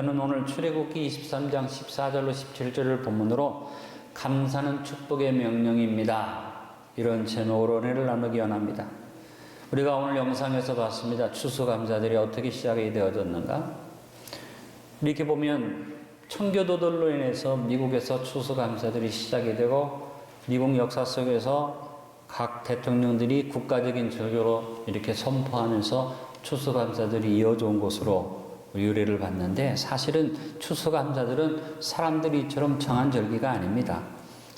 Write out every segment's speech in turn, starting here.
저는 오늘 출애굽기 23장 14절로 17절을 본문으로 감사는 축복의 명령입니다. 이런 제목으로 은혜를 나누기 원합니다. 우리가 오늘 영상에서 봤습니다. 추수감사절이 어떻게 시작이 되어졌는가? 이렇게 보면 청교도들로 인해서 미국에서 추수감사절이 시작이 되고 미국 역사 속에서 각 대통령들이 국가적인 절교로 이렇게 선포하면서 추수감사절이 이어져 온 것으로 유래를 봤는데, 사실은 추수감사절은 사람들이 이처럼 정한 절기가 아닙니다.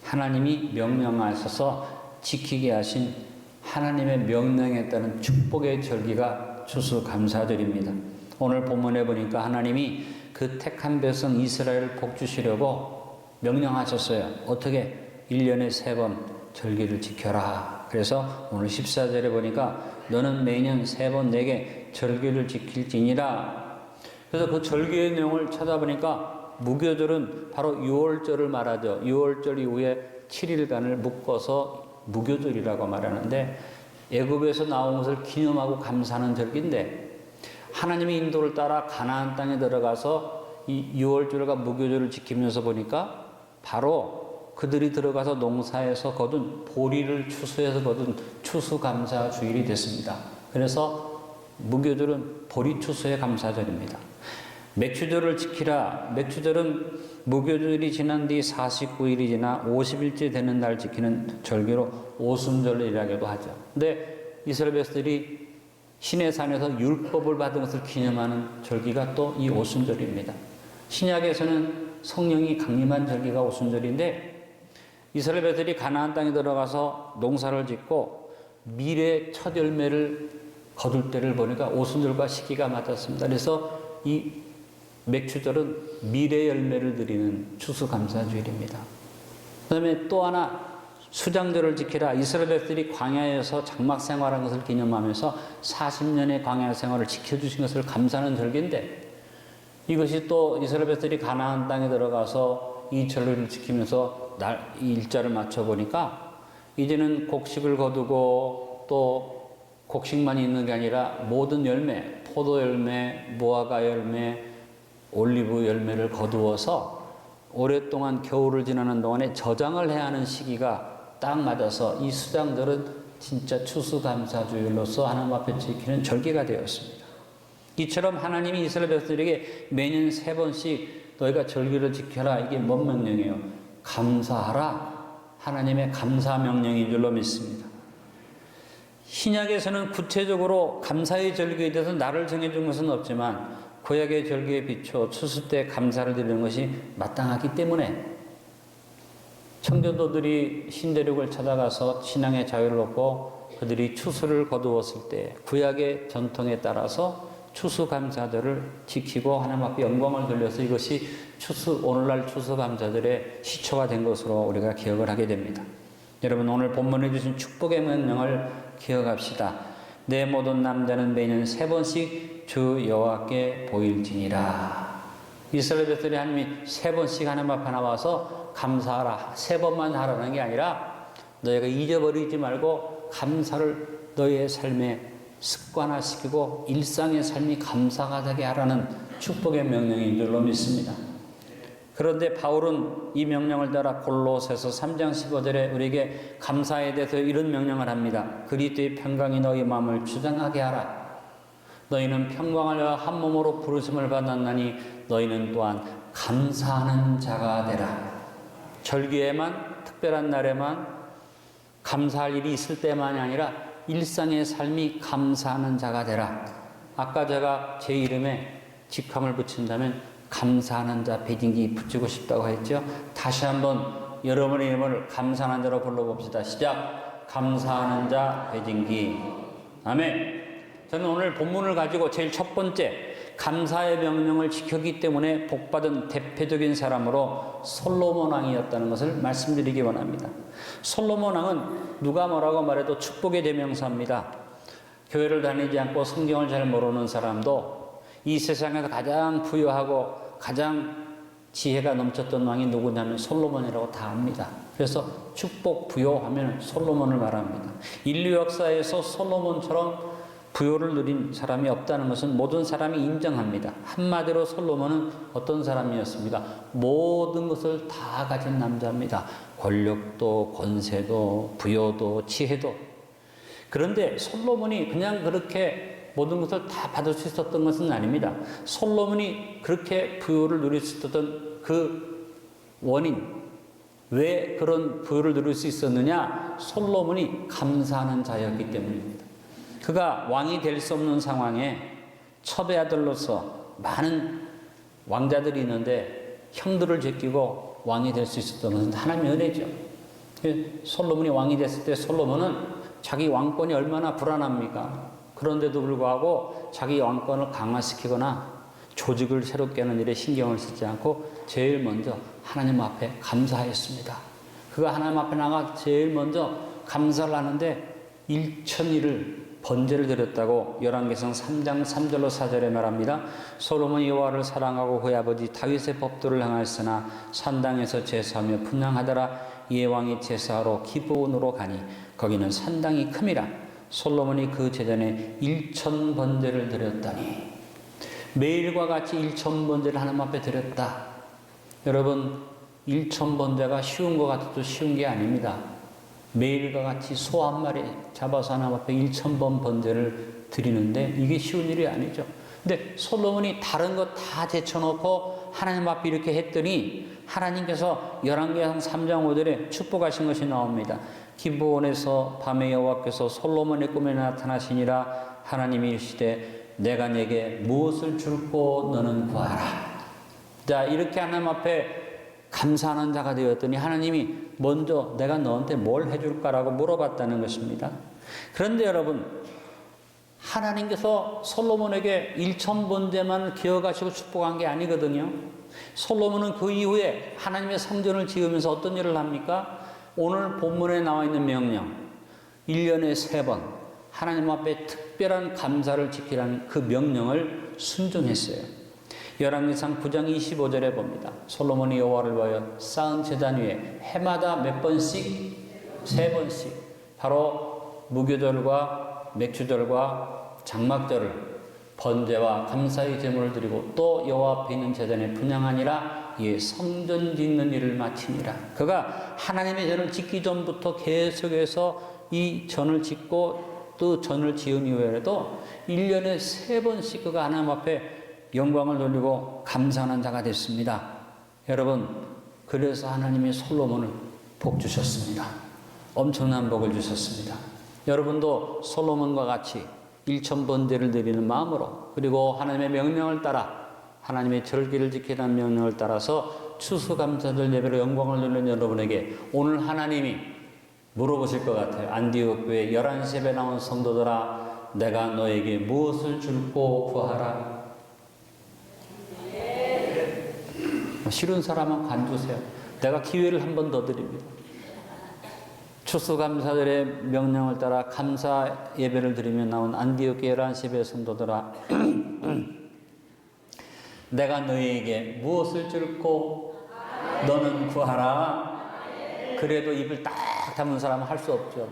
하나님이 명령하셔서 지키게 하신 하나님의 명령에 따른 축복의 절기가 추수감사절입니다. 오늘 본문에 보니까 하나님이 그 택한 백성 이스라엘을 복 주시려고 명령하셨어요. 어떻게? 1년에 3번 절기를 지켜라. 그래서 오늘 14절에 보니까 너는 매년 3번 내게 절기를 지킬지니라. 그래서 그 절기의 내용을 찾아보니까 무교절은 바로 6월절을 말하죠. 6월절 이후에 7일간을 묶어서 무교절이라고 말하는데, 애굽에서 나온 것을 기념하고 감사하는 절기인데, 하나님의 인도를 따라 가나안 땅에 들어가서 이 6월절과 무교절을 지키면서 보니까 바로 그들이 들어가서 농사에서 거둔 보리를 추수해서 거둔 추수감사 주일이 됐습니다. 그래서 무교절은 보리 추수의 감사절입니다. 맥추절을 지키라. 맥추절은 무교절이 지난 뒤 49일이 지나 50일째 되는 날 지키는 절기로 오순절이라고도 하죠. 근데 이스라엘 백성들이 신의 산에서 율법을 받은 것을 기념하는 절기가 또 이 오순절입니다. 신약에서는 성령이 강림한 절기가 오순절인데, 이스라엘 백성들이 가나안 땅에 들어가서 농사를 짓고 미래의 첫 열매를 거둘 때를 보니까 오순절과 시기가 맞았습니다. 그래서 이 맥추절은 미래 열매를 드리는 추수감사주일입니다. 그 다음에 또 하나, 수장절을 지키라. 이스라엘 백성들이 광야에서 장막 생활한 것을 기념하면서 40년의 광야 생활을 지켜주신 것을 감사하는 절기인데, 이것이 또 이스라엘 백성들이 가나안 땅에 들어가서 이 절기를 지키면서 이 일자를 맞춰보니까 이제는 곡식을 거두고 또 곡식만 있는 게 아니라 모든 열매, 포도 열매, 무화과 열매, 올리브 열매를 거두어서 오랫동안 겨울을 지나는 동안에 저장을 해야 하는 시기가 딱 맞아서 이 수장절은 진짜 추수감사주일로서 하나님 앞에 지키는 절기가 되었습니다. 이처럼 하나님이 이스라엘 백성들에게 매년 3번씩 너희가 절기를 지켜라. 이게 뭔 명령이에요? 감사하라. 하나님의 감사 명령인 줄로 믿습니다. 신약에서는 구체적으로 감사의 절기에 대해서 날을 정해준 것은 없지만, 구약의 절기에 비춰 추수 때 감사를 드리는 것이 마땅하기 때문에 청교도들이 신대륙을 찾아가서 신앙의 자유를 얻고 그들이 추수를 거두었을 때 구약의 전통에 따라서 추수감사절을 지키고 하나님 앞에 영광을 돌려서 이것이 오늘날 추수감사절의 시초가 된 것으로 우리가 기억을 하게 됩니다. 여러분, 오늘 본문에 주신 축복의 명령을 기억합시다. 내 모든 남자는 매년 3번씩 주 여호와께 보일지니라. 이스라엘 백성들이 하나님이 3번씩 하나님 앞에 나와서 감사하라. 3번만 하라는 게 아니라 너희가 잊어버리지 말고 감사를 너희의 삶에 습관화시키고 일상의 삶이 감사가 되게 하라는 축복의 명령인 줄로 믿습니다. 그런데 바울은 이 명령을 따라 골로새서 3장 15절에 우리에게 감사에 대해서 이런 명령을 합니다. 그리스도의 평강이 너희 마음을 주장하게 하라. 너희는 평강을 위하여 한 몸으로 부르심을 받았나니 너희는 또한 감사하는 자가 되라. 절기에만, 특별한 날에만 감사할 일이 있을 때만이 아니라 일상의 삶이 감사하는 자가 되라. 아까 제가 제 이름에 직함을 붙인다면 감사하는 자 배진기 붙이고 싶다고 했죠. 다시 한번 여러분의 이름을 감사하는 자로 불러봅시다. 시작. 감사하는 자 배진기. 아멘. 저는 오늘 본문을 가지고 제일 첫 번째, 감사의 명령을 지켰기 때문에 복받은 대표적인 사람으로 솔로몬 왕이었다는 것을 말씀드리기 원합니다. 솔로몬 왕은 누가 뭐라고 말해도 축복의 대명사입니다. 교회를 다니지 않고 성경을 잘 모르는 사람도 이 세상에서 가장 부유하고 가장 지혜가 넘쳤던 왕이 누구냐면 솔로몬이라고 다 압니다. 그래서 축복, 부요 하면 솔로몬을 말합니다. 인류 역사에서 솔로몬처럼 부요를 누린 사람이 없다는 것은 모든 사람이 인정합니다. 한마디로 솔로몬은 어떤 사람이었습니까? 모든 것을 다 가진 남자입니다. 권력도, 권세도, 부요도, 지혜도. 그런데 솔로몬이 그냥 그렇게 모든 것을 다 받을 수 있었던 것은 아닙니다. 솔로몬이 그렇게 부요를 누릴 수 있었던 그 원인, 왜 그런 부요를 누릴 수 있었느냐? 솔로몬이 감사하는 자였기 때문입니다. 그가 왕이 될 수 없는 상황에 첩의 아들로서 많은 왕자들이 있는데 형들을 제끼고 왕이 될 수 있었던 것은 하나님의 은혜죠. 솔로몬이 왕이 됐을 때 솔로몬은 자기 왕권이 얼마나 불안합니까? 그런데도 불구하고 자기 왕권을 강화시키거나 조직을 새롭게 하는 일에 신경을 쓰지 않고 제일 먼저 하나님 앞에 감사했습니다. 그가 하나님 앞에 나가 제일 먼저 감사를 하는데 1,000일을 번제를 드렸다고 열왕기상 3장 3절로 4절에 말합니다. 솔로몬이 여호와를 사랑하고 그의 아버지 다윗의 법도를 행하였으나 산당에서 제사하며 분향하더라. 이에 왕이 제사하러 기브온으로 가니 거기는 산당이 큼이라. 솔로몬이 그 제단에 1,000번제를 드렸다니. 매일과 같이 1,000번제를 하나님 앞에 드렸다. 여러분, 1,000번제가 쉬운 것 같아도 쉬운 게 아닙니다. 매일과 같이 소 한 마리 잡아서 하나님 앞에 1,000번 번제를 드리는데 이게 쉬운 일이 아니죠. 근데 솔로몬이 다른 것 다 제쳐놓고 하나님 앞에 이렇게 했더니 하나님께서 열왕기상 3장 5절에 축복하신 것이 나옵니다. 기브온에서 밤에 여호와께서 솔로몬의 꿈에 나타나시니라. 하나님이 이르시되 내가 네게 무엇을 줄고 너는 구하라. 자, 이렇게 하나님 앞에 감사하는 자가 되었더니 하나님이 먼저 내가 너한테 뭘 해줄까라고 물어봤다는 것입니다. 그런데 여러분, 하나님께서 솔로몬에게 1,000번제만 기억하시고 축복한 게 아니거든요. 솔로몬은 그 이후에 하나님의 성전을 지으면서 어떤 일을 합니까? 오늘 본문에 나와 있는 명령, 1년에 3번 하나님 앞에 특별한 감사를 지키라는 그 명령을 순종했어요. 열왕기상 9장 25절에 봅니다. 솔로몬이 여호와를 위하여 쌓은 제단 위에 해마다 몇 번씩? 3번씩 바로 무교절과 맥주절과 장막절을 번제와 감사의 제물을 드리고 또 여호와 앞에 있는 제단에 분향하니라. 이에 성전 짓는 일을 마치니라. 그가 하나님의 전을 짓기 전부터 계속해서 이 전을 짓고 또 전을 지은 이후에도 1년에 3번씩 그가 하나님 앞에 영광을 돌리고 감사하는 자가 됐습니다. 여러분, 그래서 하나님이 솔로몬을 복 주셨습니다. 엄청난 복을 주셨습니다. 여러분도 솔로몬과 같이 1,000번제를 드리는 마음으로, 그리고 하나님의 명령을 따라 하나님의 절기를 지키라는 명령을 따라서 추수감사절 예배로 영광을 돌리는 여러분에게 오늘 하나님이 물어보실 것 같아요. 안디옥 교회 11시 에 나온 성도들아, 내가 너에게 무엇을 줄고 구하라. 싫은 사람은 관두세요. 내가 기회를 한 번 더 드립니다. 추수감사절의 명령을 따라 감사 예배를 드리며 나온 안디옥 11시 성도들아, 내가 너희에게 무엇을 줄고 너는 구하라. 그래도 입을 딱 다문 사람은 할 수 없죠.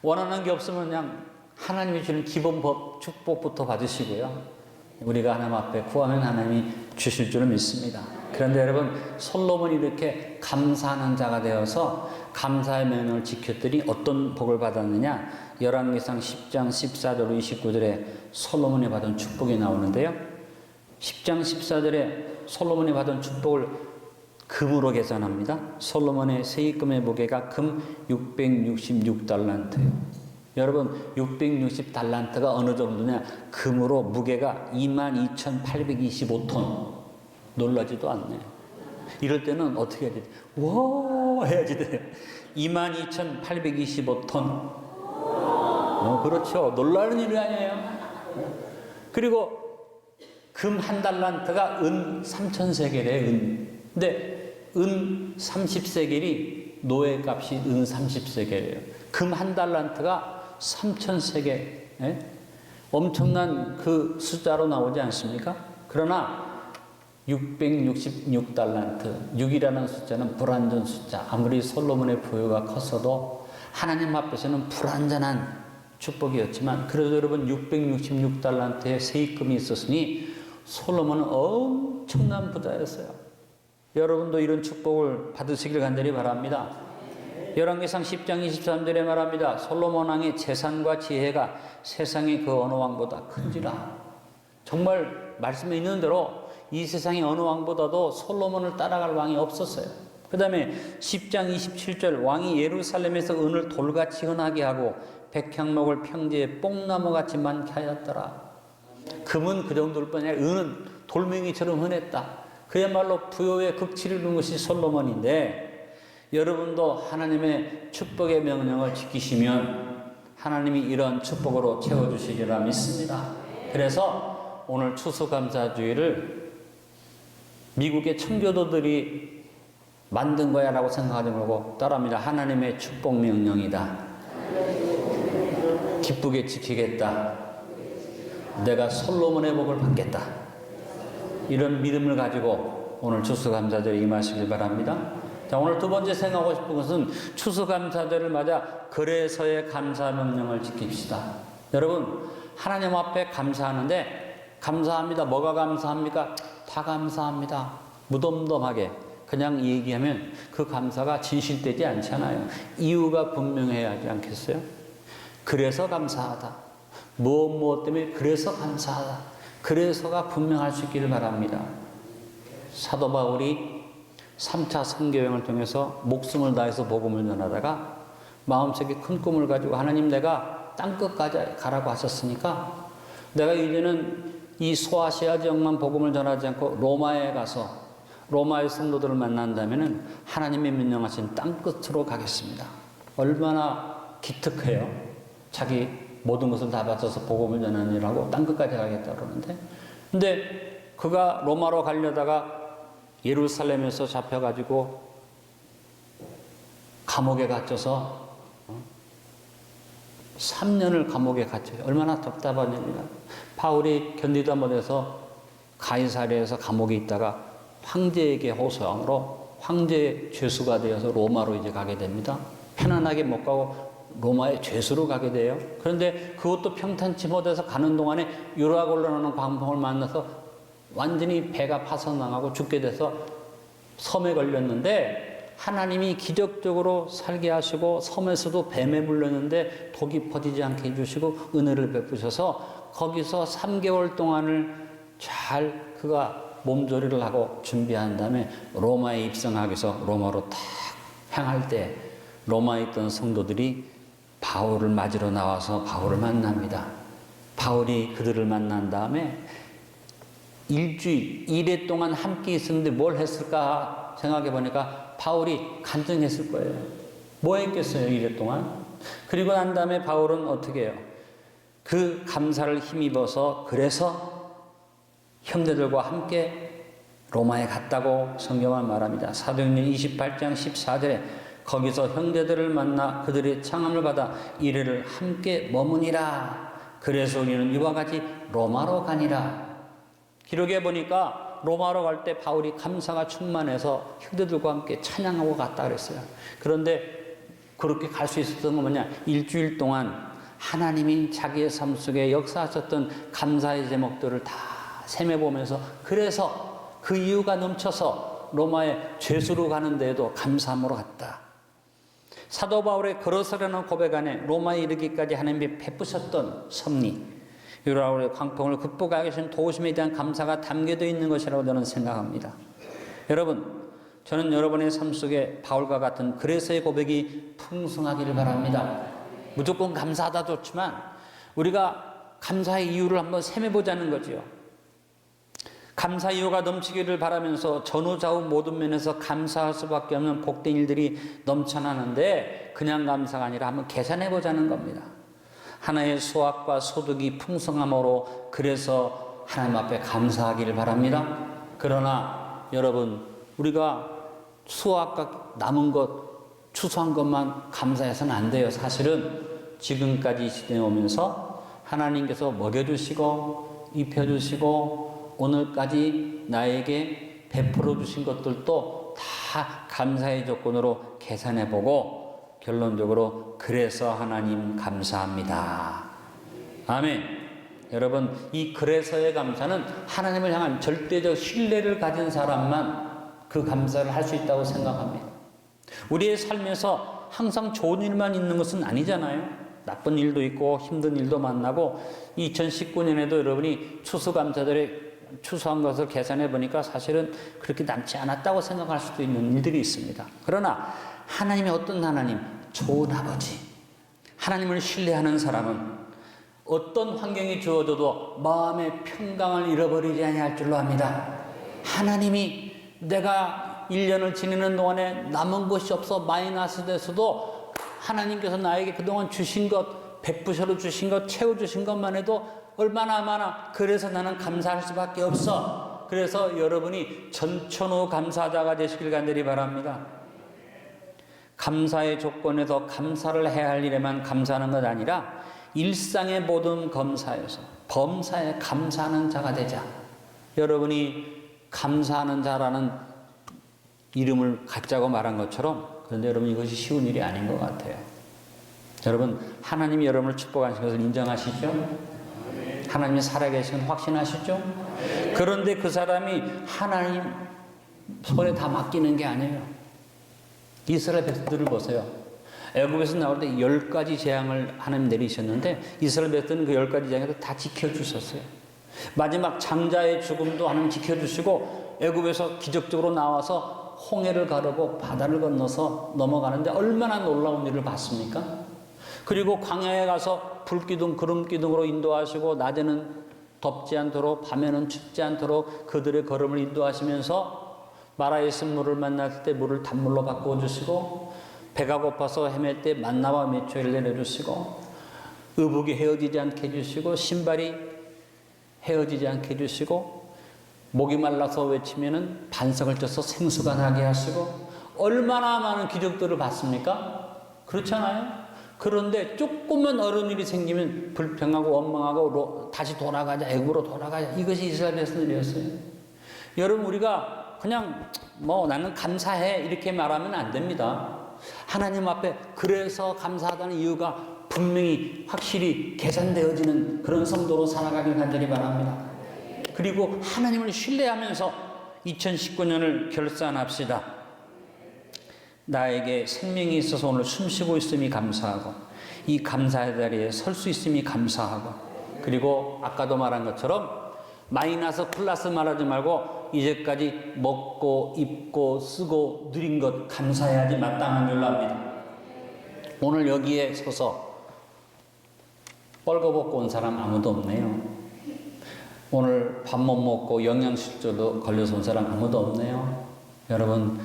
원하는 게 없으면 그냥 하나님이 주는 기본 법 축복부터 받으시고요. 우리가 하나님 앞에 구하면 하나님이 주실 줄을 믿습니다. 그런데 여러분, 솔로몬이 이렇게 감사하는 자가 되어서 감사의 명령을 지켰더니 어떤 복을 받았느냐? 열왕기상 10장 14절 29절에 솔로몬이 받은 축복이 나오는데요. 10장 14절에 솔로몬이 받은 축복을 금으로 계산합니다. 솔로몬의 세입금의 무게가 금 666달란트예요. 여러분, 660달란트가 어느 정도냐? 금으로 무게가 22,825톤. 놀라지도 않네. 이럴 때는 어떻게 해야 돼? 와 해야지 돼요. 22,825톤. 그렇죠. 놀라는 일이 아니에요. 그리고 금 한 달란트가 은 3,000세겔이에요. 은. 근데 은 30세겔이 노예 값이 은 30세겔이에요. 금 한 달란트가 3,000세겔. 예? 엄청난 그 숫자로 나오지 않습니까? 그러나 666달란트, 6이라는 숫자는 불완전 숫자. 아무리 솔로몬의 부유가 컸어도 하나님 앞에서는 불완전한 축복이었지만 그래도 여러분 666달란트의 세입금이 있었으니 솔로몬은 엄청난 부자였어요. 여러분도 이런 축복을 받으시길 간절히 바랍니다. 열왕기상 10장 23절에 말합니다. 솔로몬 왕의 재산과 지혜가 세상의 그 어느 왕보다 큰지라. 정말 말씀에 있는 대로 이 세상의 어느 왕보다도 솔로몬을 따라갈 왕이 없었어요. 그 다음에 10장 27절 왕이 예루살렘에서 은을 돌같이 흔하게 하고 백향목을 평지에 뽕나무같이 많게 하였더라. 금은 그 정도일 뿐 아니라 은은 돌멩이처럼 흔했다. 그야말로 부여의 극치를 이룬 것이 솔로몬인데 여러분도 하나님의 축복의 명령을 지키시면 하나님이 이런 축복으로 채워주시리라 믿습니다. 그래서 오늘 추수감사주의를 미국의 청교도들이 만든 거야 라고 생각하지 말고 따라합니다. 하나님의 축복 명령이다. 기쁘게 지키겠다. 내가 솔로몬의 복을 받겠다. 이런 믿음을 가지고 오늘 추수감사절에 임하시길 바랍니다. 자, 오늘 두 번째 생각하고 싶은 것은 추수감사절을 맞아 그래서의 감사 명령을 지킵시다. 여러분, 하나님 앞에 감사하는데 감사합니다. 뭐가 감사합니까? 다 감사합니다. 무덤덤하게 그냥 얘기하면 그 감사가 진실되지 않잖아요. 이유가 분명해야 하지 않겠어요? 그래서 감사하다. 무엇 때문에 그래서 감사하다. 그래서가 분명할 수 있기를 바랍니다. 사도 바울이 3차 선교여행을 통해서 목숨을 다해서 복음을 전하다가 마음속에 큰 꿈을 가지고 하나님 내가 땅끝까지 가라고 하셨으니까 내가 이제는 이 소아시아 지역만 복음을 전하지 않고 로마에 가서 로마의 성도들을 만난다면 하나님의 명령하신 땅끝으로 가겠습니다. 얼마나 기특해요. 자기 모든 것을 다 바쳐서 복음을 전하느라고 땅끝까지 가겠다 그러는데 근데 그가 로마로 가려다가 예루살렘에서 잡혀가지고 감옥에 갇혀서 3년을 감옥에 갇혀요. 얼마나 답답한 일이냐. 바울이 견디다 못해서 가이사랴에서 감옥에 있다가 황제에게 호소함으로 황제의 죄수가 되어서 로마로 이제 가게 됩니다. 편안하게 못 가고 로마의 죄수로 가게 돼요. 그런데 그것도 평탄치 못해서 가는 동안에 유라굴로라는 광풍을 만나서 완전히 배가 파손당하고 죽게 돼서 섬에 걸렸는데 하나님이 기적적으로 살게 하시고 섬에서도 뱀에 물렸는데 독이 퍼지지 않게 해주시고 은혜를 베푸셔서 거기서 3개월 동안을 잘 그가 몸조리를 하고 준비한 다음에 로마에 입성하기 위해서 로마로 탁 향할 때 로마에 있던 성도들이 바울을 맞으러 나와서 바울을 만납니다. 바울이 그들을 만난 다음에 일주일, 1회 동안 함께 있었는데 뭘 했을까 생각해 보니까 바울이 간증했을 거예요. 뭐 했겠어요, 1회 동안? 그리고 난 다음에 바울은 어떻게 해요? 그 감사를 힘입어서 그래서 형제들과 함께 로마에 갔다고 성경은 말합니다. 사도행전 28장 14절에 거기서 형제들을 만나 그들의 창함을 받아 이래를 함께 머무니라. 그래서 우리는 이와 같이 로마로 가니라. 기록에 보니까 로마로 갈 때 바울이 감사가 충만해서 형제들과 함께 찬양하고 갔다 그랬어요. 그런데 그렇게 갈 수 있었던 건 뭐냐? 일주일 동안 하나님이 자기의 삶 속에 역사하셨던 감사의 제목들을 다 셈해보면서 그래서 그 이유가 넘쳐서 로마에 죄수로 가는 데에도 감사함으로 갔다. 사도 바울의 걸어서라는 고백 안에 로마에 이르기까지 하나님이 베푸셨던 섭리, 유라굴로의 광풍을 극복하게 하신 도우심에 대한 감사가 담겨져 있는 것이라고 저는 생각합니다. 여러분, 저는 여러분의 삶 속에 바울과 같은 그래서의 고백이 풍성하기를 바랍니다. 무조건 감사하다 좋지만 우리가 감사의 이유를 한번 셈해보자는 거죠. 감사 이유가 넘치기를 바라면서 전후좌우 모든 면에서 감사할 수밖에 없는 복된 일들이 넘쳐나는데 그냥 감사가 아니라 한번 계산해보자는 겁니다. 하나의 수확과 소득이 풍성함으로 그래서 하나님 앞에 감사하기를 바랍니다. 그러나 여러분, 우리가 수확과 남은 것, 추수한 것만 감사해서는 안 돼요. 사실은 지금까지 시대에 오면서 하나님께서 먹여주시고 입혀주시고 오늘까지 나에게 베풀어 주신 것들도 다 감사의 조건으로 계산해보고 결론적으로 그래서 하나님 감사합니다. 아멘. 여러분, 이 그래서의 감사는 하나님을 향한 절대적 신뢰를 가진 사람만 그 감사를 할 수 있다고 생각합니다. 우리의 삶에서 항상 좋은 일만 있는 것은 아니잖아요. 나쁜 일도 있고 힘든 일도 만나고 2019년에도 여러분이 추수한 것을 계산해 보니까 사실은 그렇게 남지 않았다고 생각할 수도 있는 일들이 있습니다. 그러나 하나님이 어떤 하나님? 좋은 아버지. 하나님을 신뢰하는 사람은 어떤 환경이 주어져도 마음의 평강을 잃어버리지 아니할 줄로 압니다. 하나님이 내가 1년을 지내는 동안에 남은 것이 없어 마이너스 돼서도 하나님께서 나에게 그동안 주신 것, 베푸셔로 주신 것, 채워주신 것만 해도 얼마나 많아. 그래서 나는 감사할 수밖에 없어. 그래서 여러분이 전천후 감사자가 되시길 간절히 바랍니다. 감사의 조건에서 감사를 해야 할 일에만 감사하는 것 아니라 일상의 모든 범사에 감사하는 자가 되자. 여러분이 감사하는 자라는 이름을 갖자고 말한 것처럼, 그런데 여러분 이것이 쉬운 일이 아닌 것 같아요. 여러분, 하나님이 여러분을 축복하신 것을 인정하시죠? 하나님이 살아계신 걸 확신하시죠? 그런데 그 사람이 하나님 손에 다 맡기는 게 아니에요. 이스라엘 백성들을 보세요. 애굽에서 나올 때 10가지 재앙을 하나님 내리셨는데 이스라엘 백성들은 그 10가지 재앙에서 다 지켜주셨어요. 마지막 장자의 죽음도 하나님 지켜주시고 애굽에서 기적적으로 나와서 홍해를 가르고 바다를 건너서 넘어가는데 얼마나 놀라운 일을 봤습니까? 그리고 광야에 가서 불기둥, 구름기둥으로 인도하시고 낮에는 덥지 않도록 밤에는 춥지 않도록 그들의 걸음을 인도하시면서 마라에 있은 물을 만날 때 물을 단물로 바꿔주시고 배가 고파서 헤맬 때 만나와 메추리를 내려주시고 의복이 헤어지지 않게 해주시고 신발이 헤어지지 않게 해주시고 목이 말라서 외치면은 반석을 쪄서 생수가 나게 하시고 얼마나 많은 기적들을 봤습니까? 그렇잖아요? 그런데 조금만 어려운 일이 생기면 불평하고 원망하고 다시 돌아가자, 애굽으로 돌아가자. 이것이 이스라엘 백성들이었어요. 여러분, 우리가 그냥 나는 감사해 이렇게 말하면 안 됩니다. 하나님 앞에 그래서 감사하다는 이유가 분명히 확실히 계산되어지는 그런 성도로 살아가길 간절히 바랍니다. 그리고 하나님을 신뢰하면서 2019년을 결산합시다. 나에게 생명이 있어서 오늘 숨쉬고 있음이 감사하고 이 감사의 자리에 설 수 있음이 감사하고 그리고 아까도 말한 것처럼 마이너스 플러스 말하지 말고 이제까지 먹고 입고 쓰고 누린 것 감사해야지 마땅한 줄로 압니다. 오늘 여기에 서서 뻘거벗고 온 사람 아무도 없네요. 오늘 밥 못 먹고 영양실조도 걸려서 온 사람 아무도 없네요. 여러분,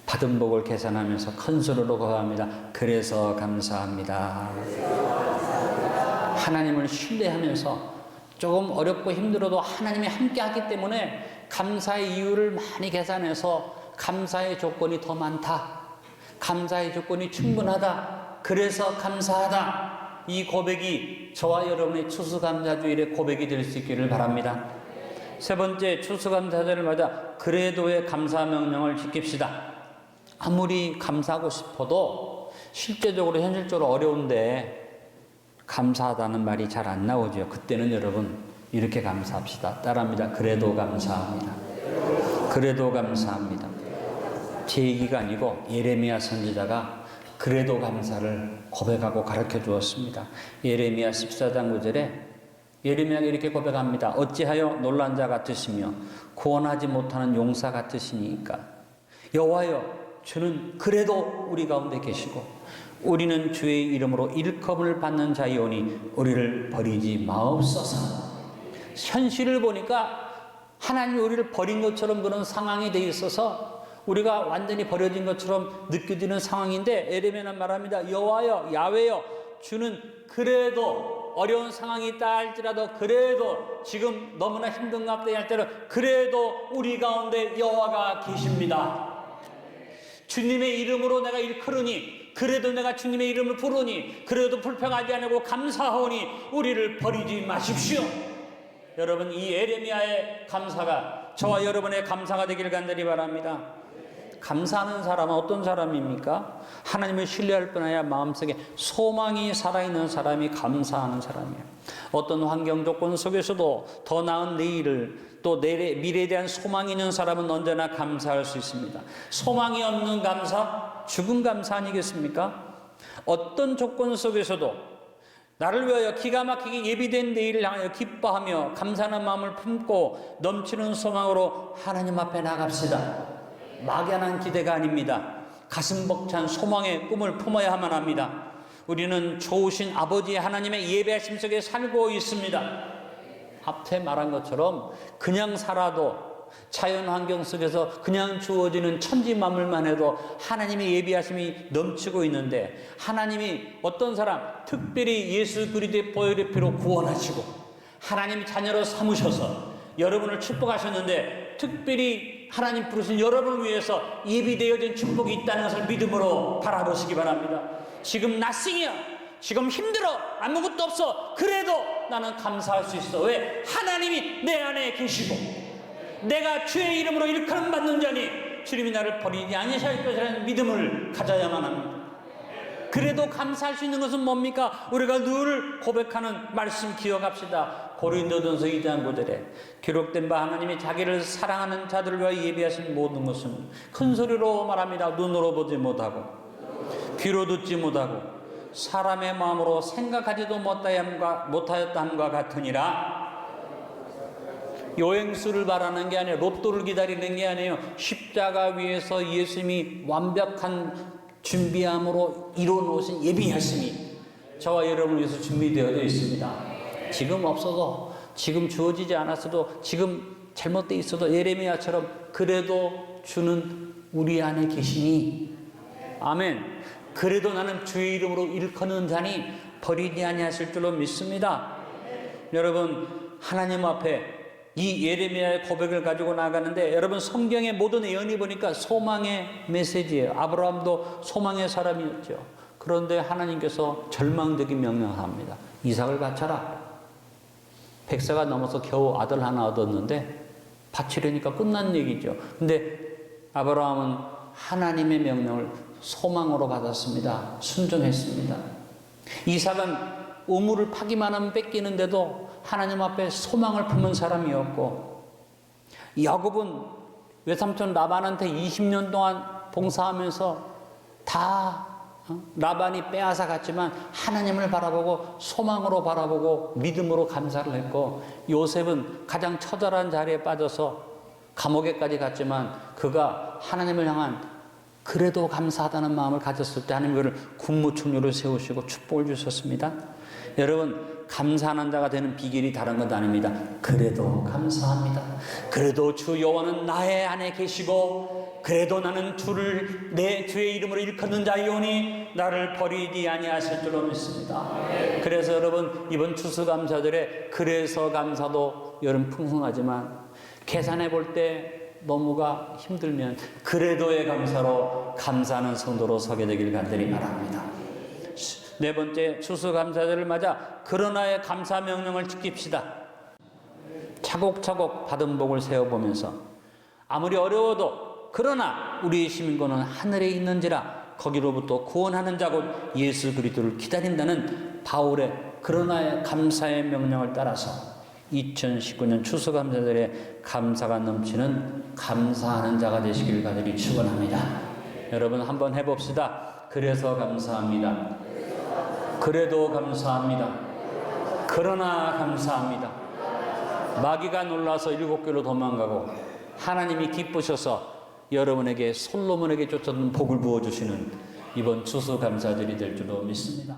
받은 복을 계산하면서 큰 소리로 고합니다. 그래서 감사합니다. 하나님을 신뢰하면서 조금 어렵고 힘들어도 하나님이 함께 하기 때문에 감사의 이유를 많이 계산해서 감사의 조건이 더 많다. 감사의 조건이 충분하다. 그래서 감사하다. 이 고백이 저와 여러분의 추수감사주일의 고백이 될 수 있기를 바랍니다. 세 번째, 추수감사절을 맞아 그래도의 감사 명령을 지킵시다. 아무리 감사하고 싶어도 실제적으로 현실적으로 어려운데 감사하다는 말이 잘 안 나오죠. 그때는 여러분 이렇게 감사합시다. 따라합니다. 그래도 감사합니다. 그래도 감사합니다. 제 얘기가 아니고 예레미야 선지자가 그래도 감사를 고백하고 가르쳐 주었습니다. 예레미야 14장 9절에 예레미야가 이렇게 고백합니다. 어찌하여 놀란 자 같으시며 구원하지 못하는 용사 같으시니까 여호와여 주는 그래도 우리 가운데 계시고 우리는 주의 이름으로 일컬음을 받는 자이오니 우리를 버리지 마옵소서. 현실을 보니까 하나님이 우리를 버린 것처럼 그런 상황이 돼 있어서 우리가 완전히 버려진 것처럼 느껴지는 상황인데 예레미야는 말합니다. 여호와여 야훼여 주는 그래도 어려운 상황이 있다 할지라도 그래도 지금 너무나 힘든 것 같다 할지라도 그래도 우리 가운데 여호와가 계십니다. 주님의 이름으로 내가 일컬으니 그래도 내가 주님의 이름을 부르니 그래도 불평하지 않고 감사하오니 우리를 버리지 마십시오. 여러분, 이 예레미야의 감사가 저와 여러분의 감사가 되길 간절히 바랍니다. 감사하는 사람은 어떤 사람입니까? 하나님을 신뢰할 뿐 아니라 마음속에 소망이 살아있는 사람이 감사하는 사람이에요. 어떤 환경 조건 속에서도 더 나은 내일을 또 미래에 대한 소망이 있는 사람은 언제나 감사할 수 있습니다. 소망이 없는 감사, 죽은 감사 아니겠습니까? 어떤 조건 속에서도 나를 위하여 기가 막히게 예비된 내일을 향하여 기뻐하며 감사하는 마음을 품고 넘치는 소망으로 하나님 앞에 나갑시다. 막연한 기대가 아닙니다. 가슴 벅찬 소망의 꿈을 품어야만 합니다. 우리는 좋으신 아버지 하나님의 예배하심 속에 살고 있습니다. 앞에 말한 것처럼 그냥 살아도 자연 환경 속에서 그냥 주어지는 천지 만물만 해도 하나님의 예비하심이 넘치고 있는데, 하나님이 어떤 사람 특별히 예수 그리스도의 보혈의 피로 구원하시고 하나님이 자녀로 삼으셔서 여러분을 축복하셨는데, 특별히 하나님 부르신 여러분을 위해서 예비되어진 축복이 있다는 것을 믿음으로 바라보시기 바랍니다. 지금 낯생이야, 지금 힘들어, 아무것도 없어, 그래도 나는 감사할 수 있어. 왜? 하나님이 내 안에 계시고 내가 주의 이름으로 일컬음 받는 자니 주님이 나를 버리지 아니하실 것이라는 믿음을 가져야만 합니다. 그래도 감사할 수 있는 것은 뭡니까? 우리가 늘 고백하는 말씀 기억합시다. 고린도전서 2장 9절에 기록된 바 하나님이 자기를 사랑하는 자들을 위하여 예비하신 모든 것은 큰 소리로 말합니다. 눈으로 보지 못하고 귀로 듣지 못하고 사람의 마음으로 생각하지도 못하였다 함과 같으니라. 여행수를 바라는 게 아니에요. 로또를 기다리는 게 아니에요. 십자가 위에서 예수님이 완벽한 준비함으로 이뤄놓으신 예비하심이 저와 여러분을 위해서 준비되어 있습니다. 지금 없어도, 지금 주어지지 않았어도, 지금 잘못되어 있어도 예레미야처럼 그래도 주는 우리 안에 계시니, 아멘. 그래도 나는 주의 이름으로 일컫는 자니 버리지 아니하실 줄로 믿습니다. 여러분, 하나님 앞에 이 예레미야의 고백을 가지고 나가는데, 여러분 성경의 모든 예언이 보니까 소망의 메시지예요. 아브라함도 소망의 사람이었죠. 그런데 하나님께서 절망적인 명령을 합니다. 이삭을 바쳐라. 100세가 넘어서 겨우 아들 하나 얻었는데 바치려니까 끝난 얘기죠. 근데 아브라함은 하나님의 명령을 소망으로 받았습니다. 순종했습니다. 이삭은 우물을 파기만 하면 뺏기는데도 하나님 앞에 소망을 품은 사람이었고, 야곱은 외삼촌 라반한테 20년 동안 봉사하면서 다 라반이 빼앗아 갔지만 하나님을 바라보고 소망으로 바라보고 믿음으로 감사를 했고, 요셉은 가장 처절한 자리에 빠져서 감옥에까지 갔지만 그가 하나님을 향한 그래도 감사하다는 마음을 가졌을 때 하나님 그를 국무총리로 세우시고 축복을 주셨습니다. 여러분, 감사하는 자가 되는 비결이 다른 것 아닙니다. 그래도 감사합니다. 그래도 주 여호와는 나의 안에 계시고 그래도 나는 주를 내 주의 이름으로 일컫는 자이오니 나를 버리지 아니하실 줄로 믿습니다. 그래서 여러분, 이번 추수감사절에 그래서 감사도 여러분 풍성하지만 계산해 볼 때 너무가 힘들면 그래도의 감사로 감사하는 성도로 서게 되길 간절히 바랍니다. 네 번째, 추수감사절을 맞아 그러나의 감사 명령을 지킵시다. 차곡차곡 받은 복을 세어보면서 아무리 어려워도 그러나 우리의 시민권은 하늘에 있는지라 거기로부터 구원하는 자 곧 예수 그리스도를 기다린다는 바울의 그러나의 감사의 명령을 따라서 2019년 추수감사절에 감사가 넘치는 감사하는 자가 되시길 간절히 축원합니다. 여러분 한번 해봅시다. 그래서 감사합니다. 그래도 감사합니다. 그러나 감사합니다. 마귀가 놀라서 7개로 도망가고 하나님이 기쁘셔서 여러분에게 솔로몬에게 쫓았던 복을 부어주시는 이번 추수감사절이 될 줄로 믿습니다.